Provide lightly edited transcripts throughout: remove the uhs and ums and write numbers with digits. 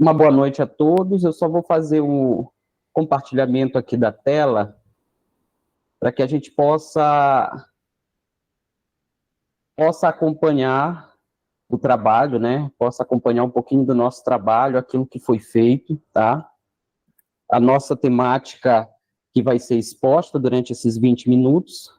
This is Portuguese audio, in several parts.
Uma boa noite a todos. Eu só vou fazer o compartilhamento aqui da tela para que a gente possa acompanhar o trabalho, né? Possa acompanhar um pouquinho do nosso trabalho, aquilo que foi feito, tá? A nossa temática que vai ser exposta durante esses 20 minutos,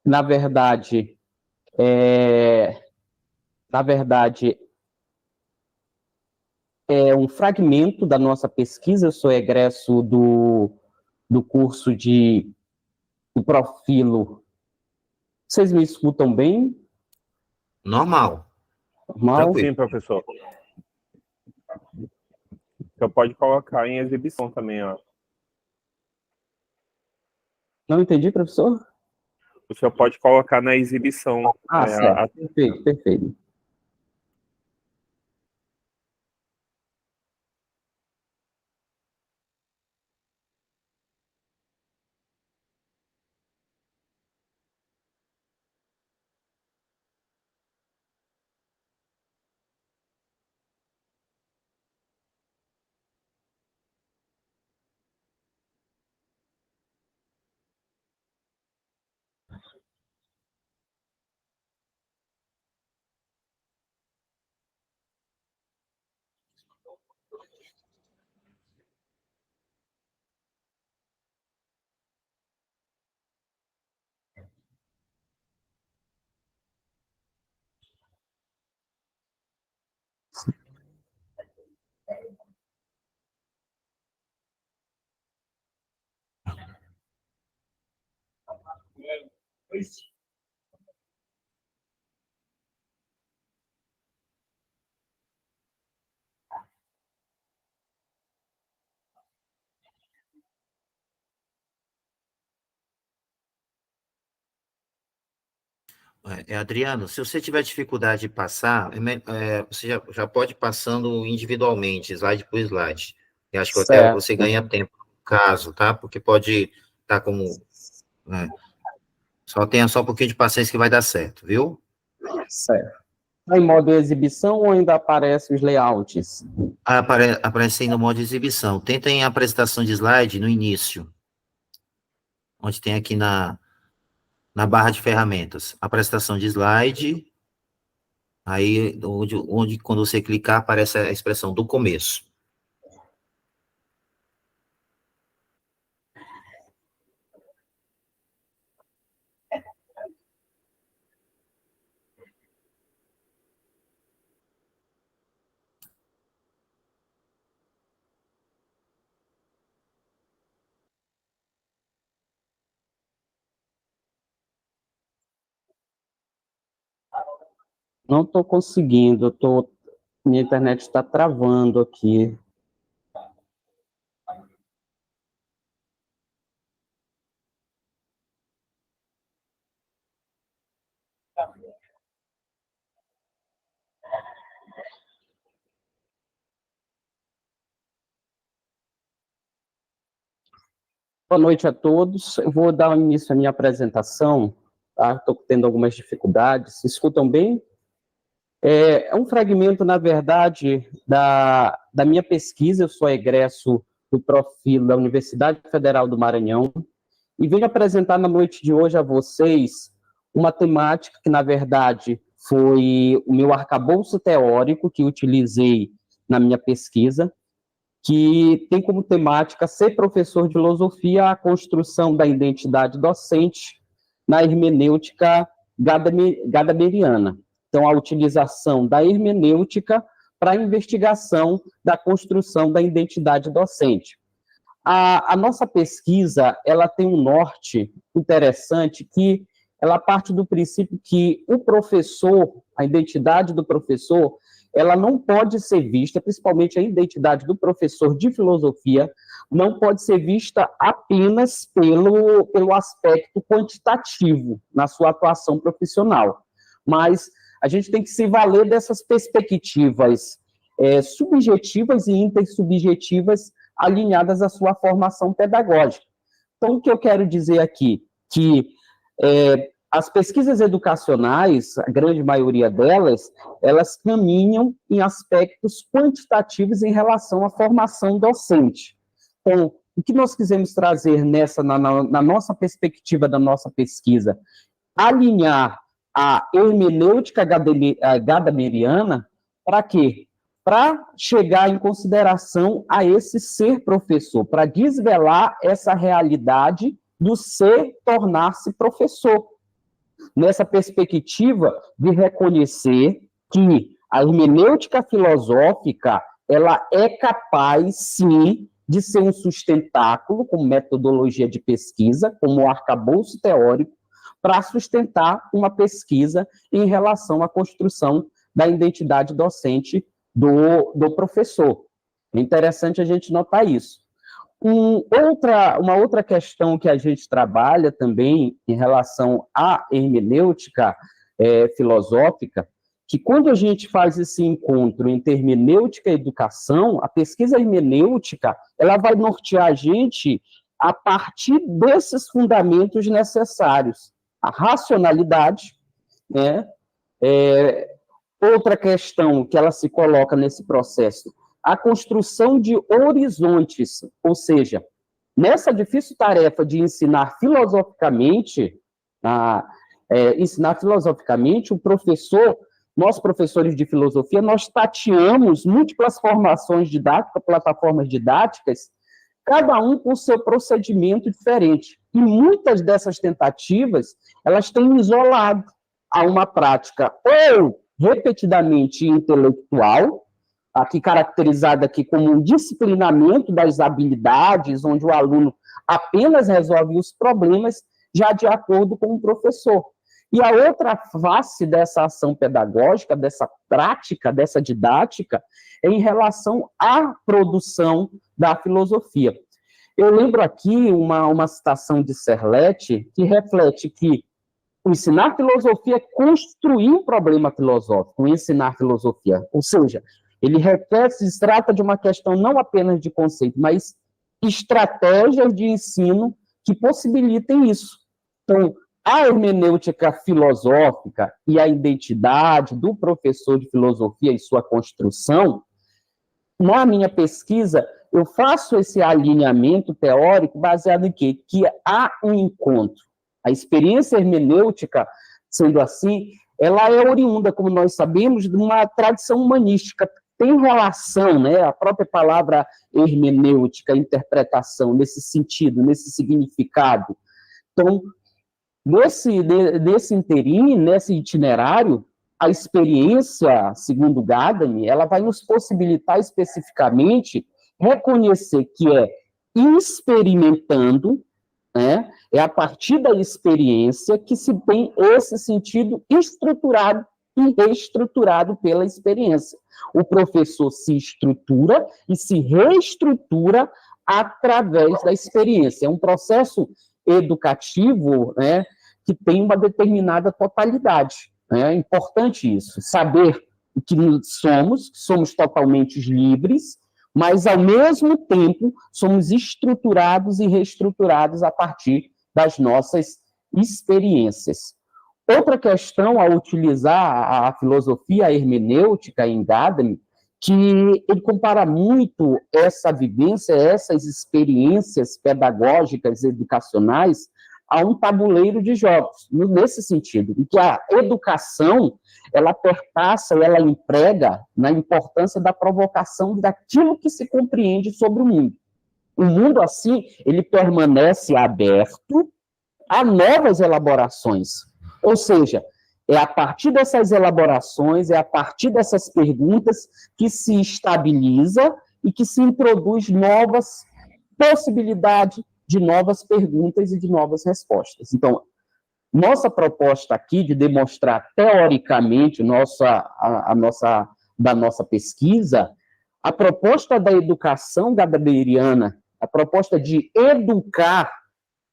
na verdade, é um fragmento da nossa pesquisa. Eu sou egresso do curso do Profilo. Vocês me escutam bem? Normal. Normal? Sim, professor. Você pode colocar em exibição também, ó. Não entendi, professor? O senhor pode colocar na exibição. Certo. Perfeito, perfeito. Adriano, se você tiver dificuldade de passar, você já pode ir passando individualmente, slide por slide. Eu acho que até Certo. você ganha tempo, no caso, tá? Porque pode estar como... Tenha só um pouquinho de paciência que vai dar certo, viu? Certo. Está em modo exibição ou ainda aparecem os layouts? Aparece aí no modo de exibição. Tenta em apresentação de slide no início, onde tem aqui na barra de ferramentas, apresentação de slide, aí onde quando você clicar aparece a expressão do começo. Não estou conseguindo, minha internet está travando aqui. Boa noite a todos. Eu vou dar início à minha apresentação, tá? Estou tendo algumas dificuldades. Escutam bem? É um fragmento, na verdade, da minha pesquisa. Eu sou egresso do Profilo da Universidade Federal do Maranhão e venho apresentar na noite de hoje a vocês uma temática que, na verdade, foi o meu arcabouço teórico que utilizei na minha pesquisa, que tem como temática ser professor de filosofia, a construção da identidade docente na hermenêutica gadameriana. Então, a utilização da hermenêutica para a investigação da construção da identidade docente. A nossa pesquisa, ela tem um norte interessante, que ela parte do princípio que o professor, a identidade do professor, ela não pode ser vista, principalmente a identidade do professor de filosofia, não pode ser vista apenas pelo aspecto quantitativo na sua atuação profissional, mas a gente tem que se valer dessas perspectivas subjetivas e intersubjetivas alinhadas à sua formação pedagógica. Então, o que eu quero dizer aqui? Que as pesquisas educacionais, a grande maioria delas, elas caminham em aspectos quantitativos em relação à formação docente. Então, o que nós quisemos trazer na nossa perspectiva da nossa pesquisa? Alinhar a hermenêutica gadameriana para quê? Para chegar em consideração a esse ser professor, para desvelar essa realidade do ser tornar-se professor. Nessa perspectiva de reconhecer que a hermenêutica filosófica, ela é capaz, sim, de ser um sustentáculo, como metodologia de pesquisa, como arcabouço teórico, para sustentar uma pesquisa em relação à construção da identidade docente do professor. É interessante a gente notar isso. Uma outra questão que a gente trabalha também em relação à hermenêutica filosófica, que quando a gente faz esse encontro entre hermenêutica e educação, a pesquisa hermenêutica, ela vai nortear a gente a partir desses fundamentos necessários. A racionalidade, né? Outra questão que ela se coloca nesse processo, a construção de horizontes, ou seja, nessa difícil tarefa de ensinar filosoficamente, o professor, nós professores de filosofia, nós tateamos múltiplas formações didáticas, plataformas didáticas, cada um com seu procedimento diferente. E muitas dessas tentativas, elas têm isolado a uma prática ou repetidamente intelectual, aqui caracterizada aqui como um disciplinamento das habilidades, onde o aluno apenas resolve os problemas já de acordo com o professor. E a outra face dessa ação pedagógica, dessa prática, dessa didática, é em relação à produção da filosofia. Eu lembro aqui uma citação de Serletti, que reflete que o ensinar filosofia é construir um problema filosófico, o ensinar filosofia. Ou seja, se trata de uma questão não apenas de conceito, mas estratégias de ensino que possibilitem isso. Então, a hermenêutica filosófica e a identidade do professor de filosofia e sua construção, na minha pesquisa, eu faço esse alinhamento teórico baseado em quê? Que há um encontro. A experiência hermenêutica, sendo assim, ela é oriunda, como nós sabemos, de uma tradição humanística. Tem relação, né? A própria palavra hermenêutica, interpretação, nesse sentido, nesse significado. Então, nesse interim, nesse itinerário, a experiência, segundo Gadamer, ela vai nos possibilitar especificamente reconhecer que é experimentando, né, é a partir da experiência que se tem esse sentido estruturado e reestruturado pela experiência. O professor se estrutura e se reestrutura através da experiência. É um processo educativo, né, que tem uma determinada totalidade. É importante isso, saber o que somos totalmente livres, mas, ao mesmo tempo, somos estruturados e reestruturados a partir das nossas experiências. Outra questão ao utilizar a filosofia a hermenêutica em Gadamer, que ele compara muito essa vivência, essas experiências pedagógicas, educacionais, a um tabuleiro de jogos, nesse sentido, em que a educação, ela perpassa, ela emprega na importância da provocação daquilo que se compreende sobre o mundo. O mundo, assim, ele permanece aberto a novas elaborações, ou seja, é a partir dessas elaborações, é a partir dessas perguntas que se estabiliza e que se introduz novas possibilidades de novas perguntas e de novas respostas. Então, nossa proposta aqui de demonstrar teoricamente da nossa pesquisa, a proposta da educação gadameriana, a proposta de educar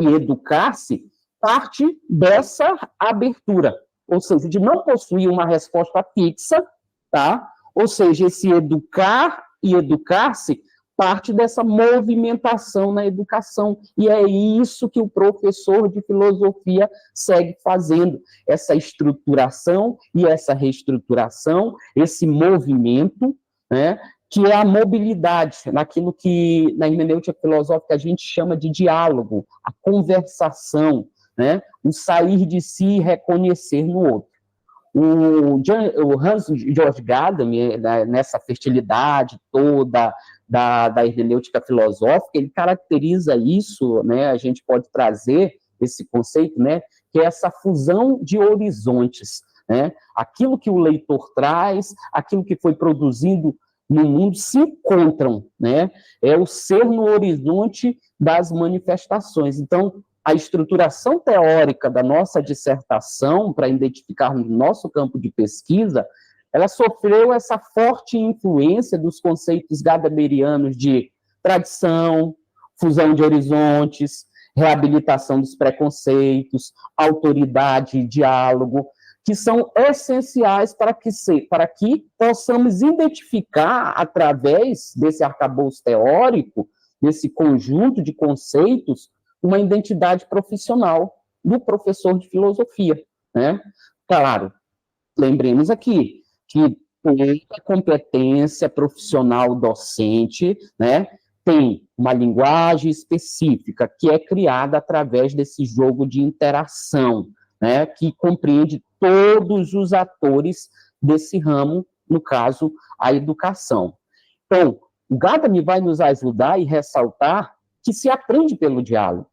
e educar-se, parte dessa abertura, ou seja, de não possuir uma resposta fixa, tá? Ou seja, esse educar e educar-se parte dessa movimentação na educação, e é isso que o professor de filosofia segue fazendo, essa estruturação e essa reestruturação, esse movimento, né, que é a mobilidade, naquilo que na hermenêutica filosófica a gente chama de diálogo, a conversação, né, o sair de si e reconhecer no outro. O Hans Georg Gadamer, nessa fertilidade toda da hermenêutica filosófica, ele caracteriza isso, né, a gente pode trazer esse conceito, né, que é essa fusão de horizontes, né, aquilo que o leitor traz, aquilo que foi produzido no mundo se encontram, né, é o ser no horizonte das manifestações. Então, a estruturação teórica da nossa dissertação, para identificarmos nosso campo de pesquisa, ela sofreu essa forte influência dos conceitos gadamerianos de tradição, fusão de horizontes, reabilitação dos preconceitos, autoridade e diálogo, que são essenciais para que possamos identificar, através desse arcabouço teórico, desse conjunto de conceitos, uma identidade profissional do professor de filosofia, né? Claro, lembremos aqui que toda competência profissional docente, né, tem uma linguagem específica que é criada através desse jogo de interação, né, que compreende todos os atores desse ramo, no caso, a educação. Então, o Gadamer vai nos ajudar e ressaltar que se aprende pelo diálogo,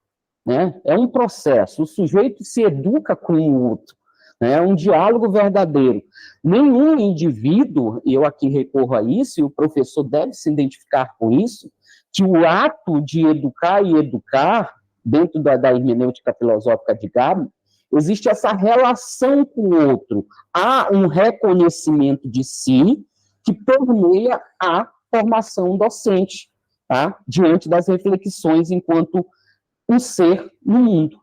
né? É um processo, o sujeito se educa com o outro, né? É um diálogo verdadeiro. Nenhum indivíduo, e eu aqui recorro a isso, e o professor deve se identificar com isso, que o ato de educar e educar, dentro da hermenêutica filosófica de Gadamer, existe essa relação com o outro, há um reconhecimento de si que permeia a formação docente, tá? Diante das reflexões enquanto um ser no mundo.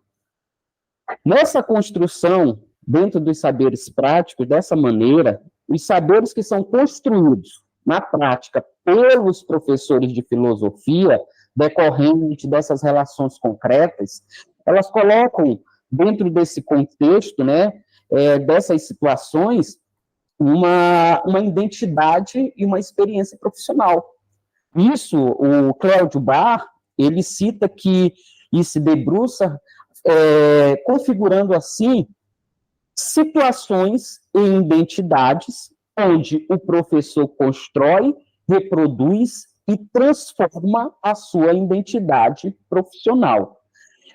Nessa construção, dentro dos saberes práticos, dessa maneira, os saberes que são construídos na prática pelos professores de filosofia, decorrente dessas relações concretas, elas colocam, dentro desse contexto, né, dessas situações, uma identidade e uma experiência profissional. Isso, o Cláudio Barr, ele cita que e se debruça, configurando assim situações e identidades onde o professor constrói, reproduz e transforma a sua identidade profissional.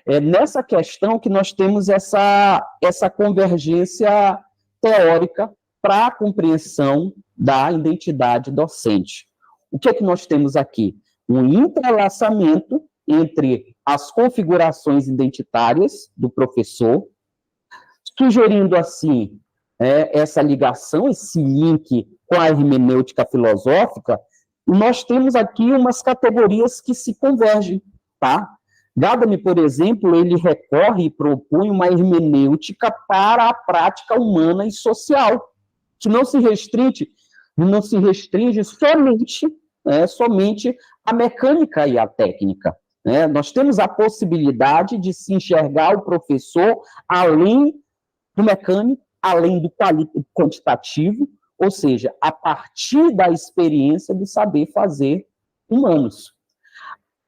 É nessa questão que nós temos essa convergência teórica para a compreensão da identidade docente. O que é que nós temos aqui? Um entrelaçamento entre as configurações identitárias do professor, sugerindo, assim, essa ligação, esse link com a hermenêutica filosófica, e nós temos aqui umas categorias que se convergem, tá? Gadamer, por exemplo, ele recorre e propõe uma hermenêutica para a prática humana e social, que não se restringe somente à mecânica e à técnica. Nós temos a possibilidade de se enxergar o professor além do mecânico, além do quantitativo, ou seja, a partir da experiência do saber fazer humanos.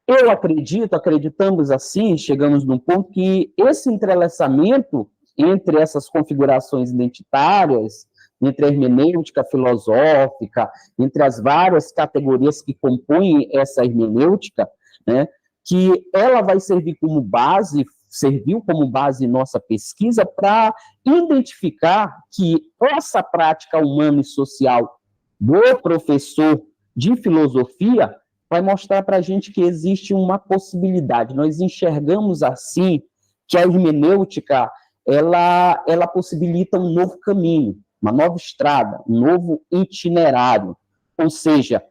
Eu acreditamos assim, chegamos num ponto que esse entrelaçamento entre essas configurações identitárias, entre a hermenêutica filosófica, entre as várias categorias que compõem essa hermenêutica, né, que ela vai serviu como base em nossa pesquisa para identificar que essa prática humana e social do professor de filosofia vai mostrar para a gente que existe uma possibilidade. Nós enxergamos assim que a hermenêutica ela possibilita um novo caminho, uma nova estrada, um novo itinerário. Ou seja,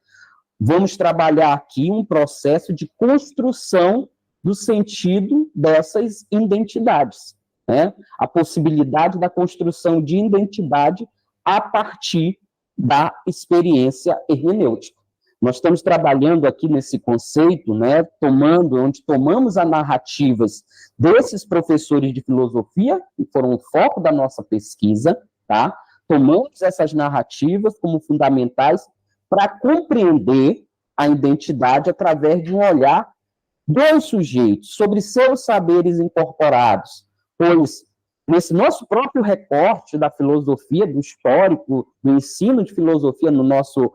vamos trabalhar aqui um processo de construção do sentido dessas identidades, né? A possibilidade da construção de identidade a partir da experiência hermenêutica. Nós estamos trabalhando aqui nesse conceito, né, onde tomamos as narrativas desses professores de filosofia, que foram o foco da nossa pesquisa, tá? Tomamos essas narrativas como fundamentais para compreender a identidade através de um olhar dos sujeitos, sobre seus saberes incorporados, pois nesse nosso próprio recorte da filosofia, do histórico, do ensino de filosofia no nosso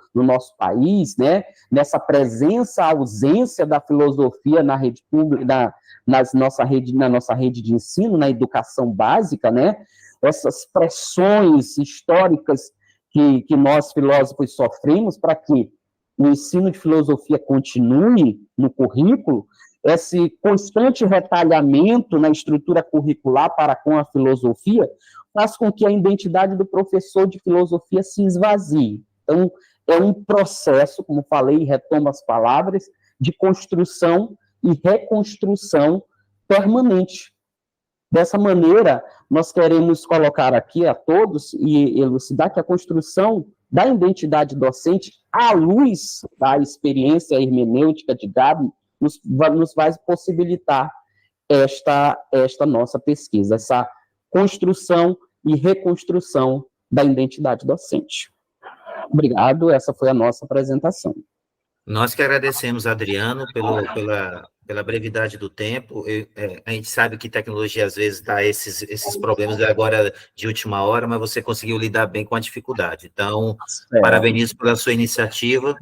país, né, nessa presença, ausência da filosofia na rede pública, na nossa rede de ensino, na educação básica, né, essas pressões históricas que nós filósofos sofremos para que o ensino de filosofia continue no currículo, esse constante retalhamento na estrutura curricular para com a filosofia faz com que a identidade do professor de filosofia se esvazie. Então, é um processo, como falei, retomo as palavras, de construção e reconstrução permanente. Dessa maneira, nós queremos colocar aqui a todos e elucidar que a construção da identidade docente, à luz da experiência hermenêutica de Gabi, nos vai possibilitar esta nossa pesquisa, essa construção e reconstrução da identidade docente. Obrigado, essa foi a nossa apresentação. Nós que agradecemos, Adriano, pela brevidade do tempo. A gente sabe que tecnologia, às vezes, dá esses problemas agora de última hora, mas você conseguiu lidar bem com a dificuldade. Então, parabenizo pela sua iniciativa.